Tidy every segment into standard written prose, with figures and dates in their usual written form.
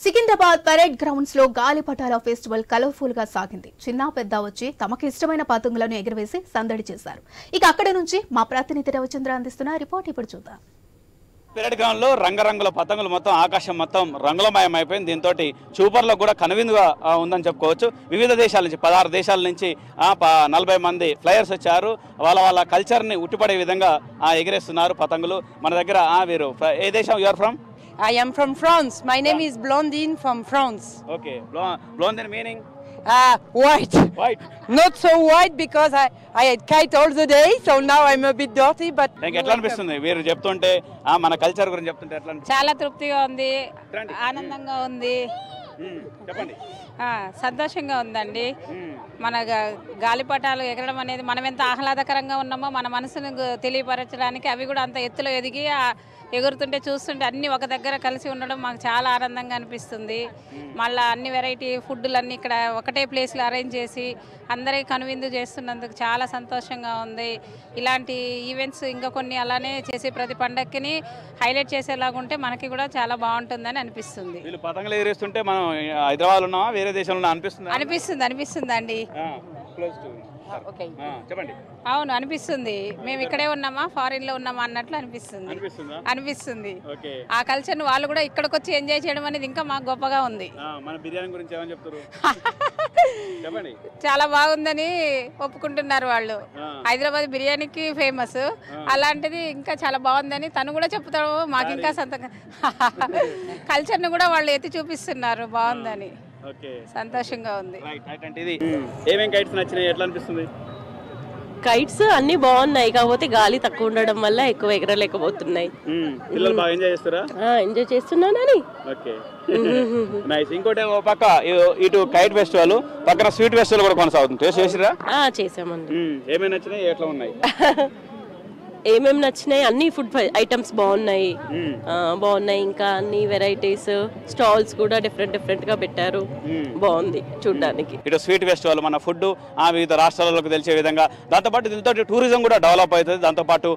Secunderabad parade grounds లో గాలిపటాల festival colourful గా సాగింది. చిన్న పెద్ద వచ్చి తమకు ఇష్టమైన పతంగులను ఎగురవేసి సందడి చేశారు. ఇక అక్కడ నుంచి మా ప్రతినిధి రవిచంద్ర అందిస్తున్న రిపోర్ట్ ఇప్పుడు చూద్దాం. పరేడ్ గ్రౌండ్ లో రంగురంగుల పతంగులు మొత్తం ఆకాశం మొత్తం రంగులమయం అయిపోయింది. దీంతో చూపర్లో కూడా కనువిందుగా ఉందని చెప్పుకోవచ్చు. వివిధ దేశాల నుంచి 16 దేశాల నుంచి 40 మంది ఫ్లయర్స్ వచ్చారు. వాళ్ళ కల్చర్ ని ఉట్టిపడే విధంగా ఎగిరేస్తున్నారు పతంగులు. మన దగ్గర వీరు ఏ దేశం? You are from? I am from France. My name is Blondine from France. Okay. Blondine meaning? White. White. Not so white because I had kite all the day, so now I'm a bit dirty. But ఎట్లా అనిపిస్తుంది మీరు చెప్తుంటే, మన culture గురించి చెప్తుంటే ఎట్లా అనిపిస్తుంది? చాలా తృప్తిగా ఉంది, ఆనందంగా ఉంది, చెప్పండి. సంతోషంగా ఉందండి. మన గాలిపటాలు ఎగరడం అనేది మనం ఎంత ఆహ్లాదకరంగా ఉన్నామో మన మనసును తెలియపరచడానికి అవి కూడా అంత ఎత్తులో ఎదిగి ఎగురుతుంటే చూస్తుంటే అన్నీ ఒక దగ్గర కలిసి ఉండడం మాకు చాలా ఆనందంగా అనిపిస్తుంది. మళ్ళీ అన్ని వెరైటీ ఫుడ్లన్నీ ఇక్కడ ఒకటే ప్లేస్లో అరేంజ్ చేసి అందరికీ కనువిందు చేస్తున్నందుకు చాలా సంతోషంగా ఉంది. ఇలాంటి ఈవెంట్స్ ఇంకా కొన్ని అలానే చేసి ప్రతి పండగని హైలైట్ చేసేలాగా ఉంటే మనకి కూడా చాలా బాగుంటుందని అనిపిస్తుంది. పతంగులు ఎగిరేస్తుంటే మనం హైదరాబాద్ ఉన్నామా వేరే దేశంలో అనిపిస్తుందండి. చెప్పండి. అవును, అనిపిస్తుంది. మేము ఇక్కడే ఉన్నామా ఫారిన్ లో ఉన్నామా అన్నట్లు అనిపిస్తుంది. ఆ కల్చర్ వాళ్ళు కూడా ఇక్కడికి వచ్చి ఎంజాయ్ చేయడం అనేది ఇంకా మాకు గొప్పగా ఉంది. చాలా బాగుందని ఒప్పుకుంటున్నారు వాళ్ళు. హైదరాబాద్ బిర్యానీకి ఫేమస్, అలాంటిది ఇంకా చాలా బాగుందని తను కూడా చెప్తాడు. మాకు ఇంకా కల్చర్ ని కూడా వాళ్ళు ఎత్తి చూపిస్తున్నారు, బాగుందని. సంతోషంగా ఉంది. కైట్స్ అన్ని బాగున్నాయి, కాకపోతే గాలి తక్కువ ఉండడం వల్ల ఎక్కువ ఎగరలేకపోతున్నాయి. ఎంజాయ్ చేస్తున్నానని. ఇంకోటి పక్క ఇటు కైట్ ఫెస్టివల్ పక్కన స్వీట్ ఫెస్టివల్ కూడా కొనసాగుతుంది. చేసామండి. ఏమైనా నచ్చినాయి? ఎట్లా ఉన్నాయి? ఏమేమి నచ్చినాయి? అన్ని ఫుడ్ ఐటమ్స్ బాగున్నాయి. ఇంకా అన్ని వెరైటీస్ స్టాల్స్ కూడా డిఫరెంట్ గా పెట్టారు. బాగుంది చూడడానికి. ఇటు స్వీట్ ఫెస్టివల్ మన ఫుడ్ వివిధ రాష్ట్రాలకు తెలిసే విధంగా, దాంతోపాటు దీంతో టూరిజం కూడా డెవలప్ అవుతుంది, దాంతోపాటు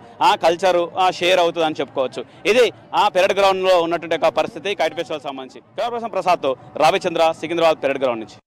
కల్చర్ షేర్ అవుతుంది అని చెప్పుకోవచ్చు. ఇది పరేడ్ గ్రౌండ్ లో ఉన్నటువంటి పరిస్థితి కైట్ ఫెస్టివల్ సంబంధించి. ప్రసాద్ తో రవిచంద్ర, సికింద్రాబాద్ పరేడ్ గ్రౌండ్ నుంచి.